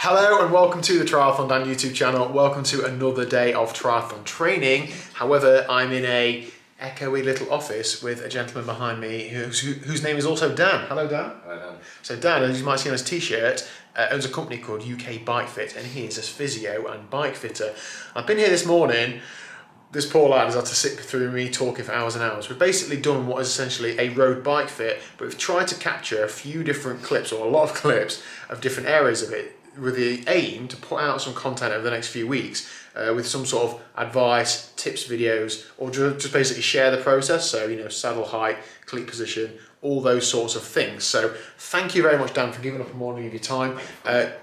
Hello and welcome to the TriathlonDan YouTube channel. Welcome to another day of triathlon training. However, I'm in a echoey little office with a gentleman behind me whose name is also Dan. Hello, Dan. Hello, Dan. So Dan, as you might see on his t-shirt, owns a company called UK Bike Fit, and he is a physio and bike fitter. I've been here this morning. This poor lad has had to sit through me talking for hours and hours. We've basically done what is essentially a road bike fit, but we've tried to capture a few different clips, or a lot of clips, of different areas of it, with the aim to put out some content over the next few weeks with some sort of advice, tips videos, or just basically share the process. So, you know, saddle height, cleat position, all those sorts of things. So thank you very much, Dan, for giving up a morning of your time.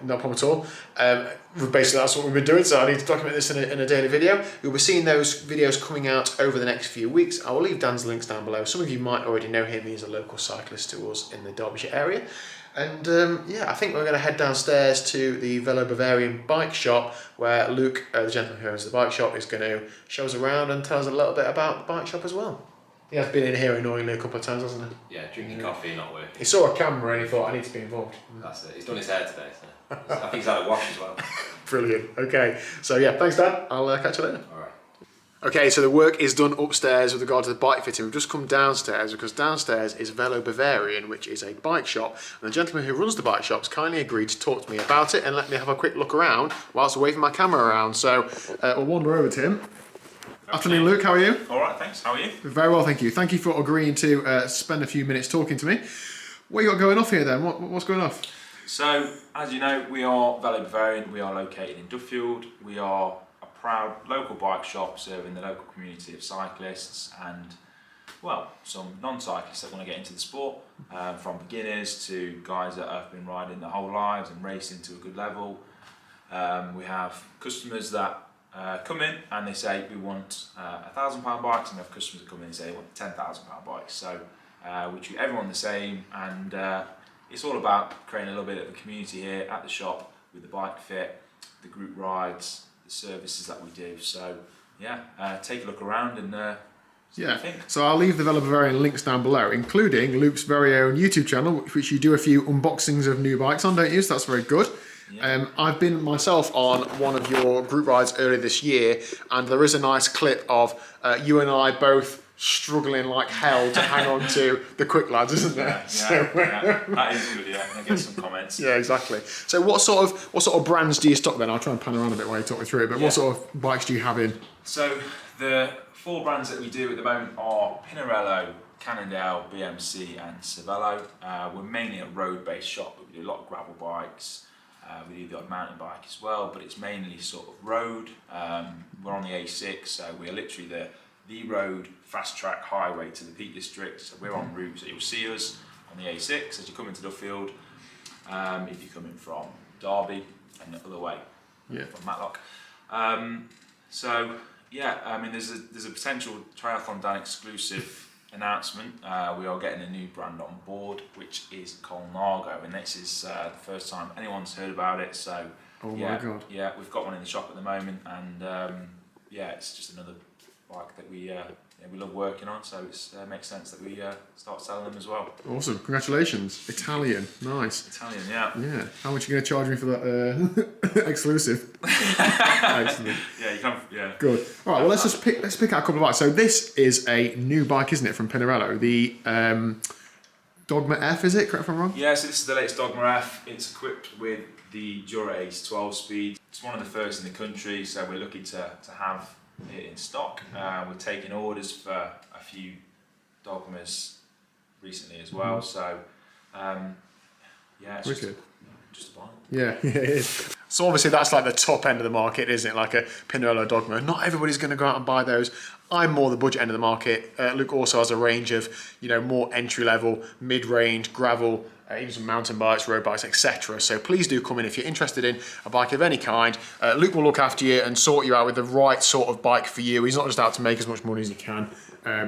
No problem at all. Basically, that's what we've been doing, so I need to document this in a daily video. You'll be seeing those videos coming out over the next few weeks. I will leave Dan's links down below. Some of you might already know him. He's a local cyclist to us in the Derbyshire area. And yeah, I think we're going to head downstairs to the Velo Bavarian bike shop, where Luke, the gentleman who owns the bike shop, is going to show us around and tell us a little bit about the bike shop as well. He has been in here annoyingly a couple of times, hasn't he? Yeah, drinking coffee, not working. He saw a camera and he thought, I need to be involved. That's it. He's done his hair today, so I think he's had a wash as well. Brilliant. Okay, so yeah, thanks, Dan. I'll catch you later. All right. Okay, so the work is done upstairs with regard to the bike fitting. We've just come downstairs because downstairs is Velo Bavarian, which is a bike shop. And the gentleman who runs the bike shop's kindly agreed to talk to me about it and let me have a quick look around whilst waving my camera around. So we'll wander over to him. Okay. Afternoon, Luke. How are you? All right, thanks. How are you? Very well, thank you. Thank you for agreeing to spend a few minutes talking to me. What you got going off here then? What's going off? So, as you know, we are Velo Bavarian. We are located in Duffield. We are a proud local bike shop serving the local community of cyclists and, well, some non-cyclists that want to get into the sport, from beginners to guys that have been riding their whole lives and racing to a good level. We have customers that come in and they say we want £1,000 bikes, and we have customers that come in and say they want £10,000 bikes. So we treat everyone the same, and it's all about creating a little bit of a community here at the shop with the bike fit, the group rides, the services that we do. So yeah, take a look around and see what you think. So I'll leave the Velo Bavarian links down below, including Luke's very own YouTube channel, which you do a few unboxings of new bikes on, don't you? So that's very good. Yeah. I've been myself on one of your group rides earlier this year, and there is a nice clip of you and I both struggling like hell to hang on to the quick lads, isn't there? Yeah, that is good. Yeah, I get some comments. Yeah, exactly. So what sort of brands do you stock then? I'll try and pan around a bit while you talk me through it. But what sort of bikes do you have in? So the 4 brands that we do at the moment are Pinarello, Cannondale, BMC, and Cervelo. We're mainly a road-based shop, but we do a lot of gravel bikes. We do the odd mountain bike as well, but it's mainly sort of road. We're on the A6, so we're literally the road fast track highway to the Peak District. So we're en route, so you'll see us on the A6 as you come into Duffield. If you're coming from Derby and the other way, from Matlock. So yeah, I mean there's a potential TriathlonDan exclusive announcement. We are getting a new brand on board, which is Colnago, and this is the first time anyone's heard about it. So my God. Yeah, we've got one in the shop at the moment, and yeah, it's just another bike that we love working on, so it makes sense that we start selling them as well. Awesome, congratulations. Italian, nice. Italian, yeah. Yeah, how much are you going to charge me for that exclusive? Excellent. Yeah, you can, yeah. Good. All right, well let's pick out a couple of bikes. So this is a new bike, isn't it, from Pinarello? The Dogma F, is it? Correct if I'm wrong? Yeah, so this is the latest Dogma F. It's equipped with the Dura Ace 12 speed. It's one of the first in the country, so we're looking to have it in stock. We're taking orders for a few Dogmas recently as well, so yeah, it's just a bike. Yeah, it is. So obviously that's like the top end of the market, isn't it? Like a Pinarello Dogma. Not everybody's going to go out and buy those. I'm more the budget end of the market. Luke also has a range of, you know, more entry level, mid-range, gravel, even some mountain bikes, road bikes, etc. So please do come in if you're interested in a bike of any kind. Luke will look after you and sort you out with the right sort of bike for you. He's not just out to make as much money as he can.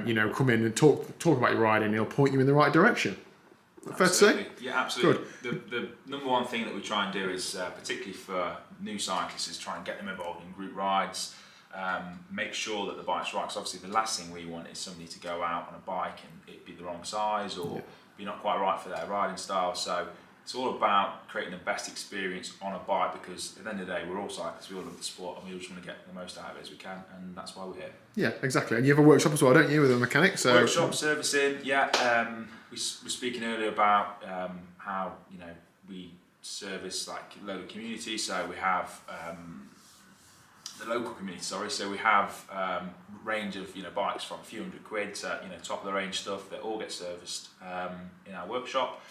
You know, come in and talk about your riding. He'll point you in the right direction. Fair to say? Yeah, absolutely. Good. The number one thing that we try and do is, particularly for new cyclists, is try and get them involved in group rides. Make sure that the bike's right, because obviously the last thing we want is somebody to go out on a bike and it be the wrong size or be not quite right for their riding style. So it's all about creating the best experience on a bike, because at the end of the day, we're all cyclists, we all love the sport, and we all just want to get the most out of it as we can, and that's why we're here. Yeah, exactly. And you have a workshop as well, don't you, with a mechanic? So workshop, servicing, yeah. We were speaking earlier about how, you know, we service like local community, so we have the local community, sorry, so we have range of, you know, bikes from a few £100 to, you know, top of the range stuff that all get serviced in our workshop.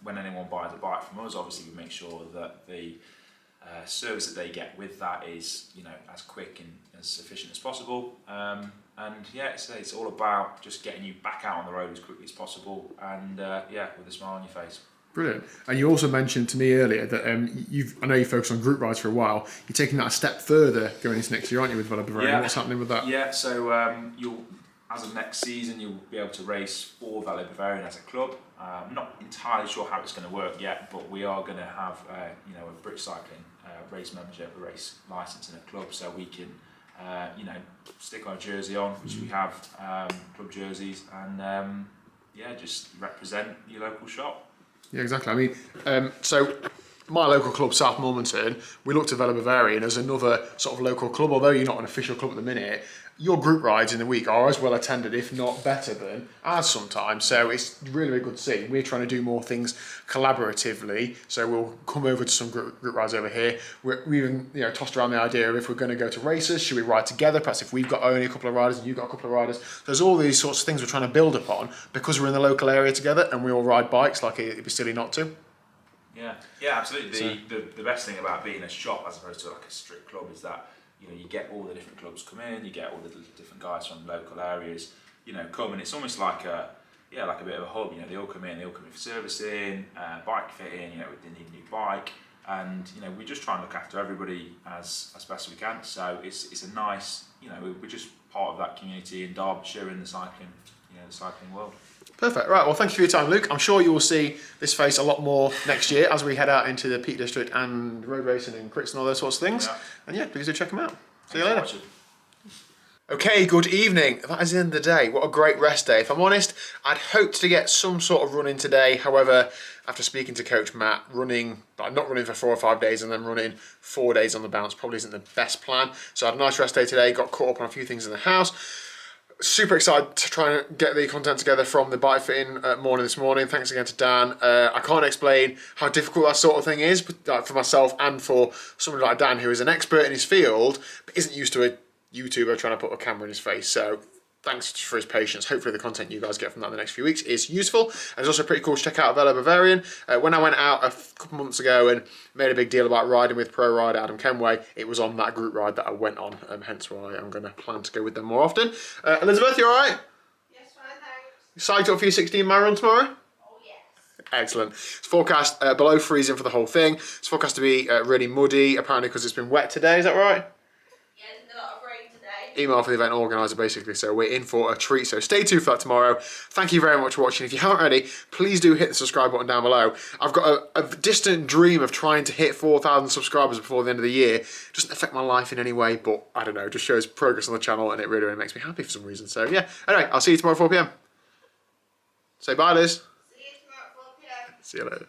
When anyone buys a bike from us, obviously we make sure that the service that they get with that is, you know, as quick and as efficient as possible. And yeah, it's all about just getting you back out on the road as quickly as possible, and yeah, with a smile on your face. Brilliant. And you also mentioned to me earlier that I know you focused on group rides for a while. You're taking that a step further going into next year, aren't you, with Velo Bavarian? Yeah. What's happening with that? Yeah, so you'll, as of next season, you'll be able to race for Velo Bavarian as a club. I'm not entirely sure how it's going to work yet, but we are going to have you know, a British Cycling race membership, a race licence in a club, so we can you know, stick our jersey on, which we have, club jerseys, and yeah, just represent your local shop. Yeah, exactly. I mean, so my local club, South Mulmington, we looked at Velo Bavarian as another sort of local club, although you're not an official club at the minute. Your group rides in the week are as well attended, if not better than ours sometimes. So it's really, really good to see. We're trying to do more things collaboratively. So we'll come over to some group rides over here. We even, you know, tossed around the idea of, if we're going to go to races, should we ride together? Perhaps if we've got only a couple of riders and you've got a couple of riders. There's all these sorts of things we're trying to build upon because we're in the local area together and we all ride bikes. Like, it'd be silly not to. Yeah, yeah, absolutely. The best thing about being a shop as opposed to like a strict club is that, you know, you get all the different clubs come in, you get all the different guys from local areas, you know, come, and it's almost like a, yeah, like a bit of a hub. You know, they all come in for servicing, bike fitting, you know, they need a new bike, and, you know, we just try and look after everybody as best as we can. So it's a nice, you know, we're just part of that community in Derbyshire, in the cycling, you know, the cycling world. Perfect. Right, well, thank you for your time, Luke. I'm sure you will see this face a lot more next year as we head out into the Peak District and road racing and crits and all those sorts of things. Yeah. And yeah, please do check them out. See you later. Okay, good evening. That is the end of the day. What a great rest day. If I'm honest, I'd hoped to get some sort of run in today. However, after speaking to Coach Matt, not running for 4 or 5 days and then running 4 days on the bounce probably isn't the best plan. So I had a nice rest day today, got caught up on a few things in the house. Super excited to try and get the content together from the bike fitting morning this morning. Thanks again to Dan. I can't explain how difficult that sort of thing is, but for myself and for somebody like Dan, who is an expert in his field, but isn't used to a YouTuber trying to put a camera in his face. So thanks for his patience. Hopefully the content you guys get from that in the next few weeks is useful. And it's also pretty cool to check out Velo Bavarian. When I went out a couple months ago and made a big deal about riding with pro rider Adam Kenway, it was on that group ride that I went on, hence why I'm going to plan to go with them more often. Elizabeth, you alright? Yes, fine, thanks. You psyched up for your 16 mile run tomorrow? Oh, yes. Excellent. It's forecast below freezing for the whole thing. It's forecast to be really muddy, apparently because it's been wet today, is that right? Yeah, a lot of rain today. Email for the event organiser basically, so we're in for a treat, so stay tuned for that tomorrow. Thank you very much for watching. If you haven't already, please do hit the subscribe button down below. I've got a distant dream of trying to hit 4,000 subscribers before the end of the year. It doesn't affect my life in any way, but I don't know, it just shows progress on the channel and it really, really makes me happy for some reason. So yeah, anyway, I'll see you tomorrow at 4 PM. Say bye, Liz. See you tomorrow at 4 PM. See you later.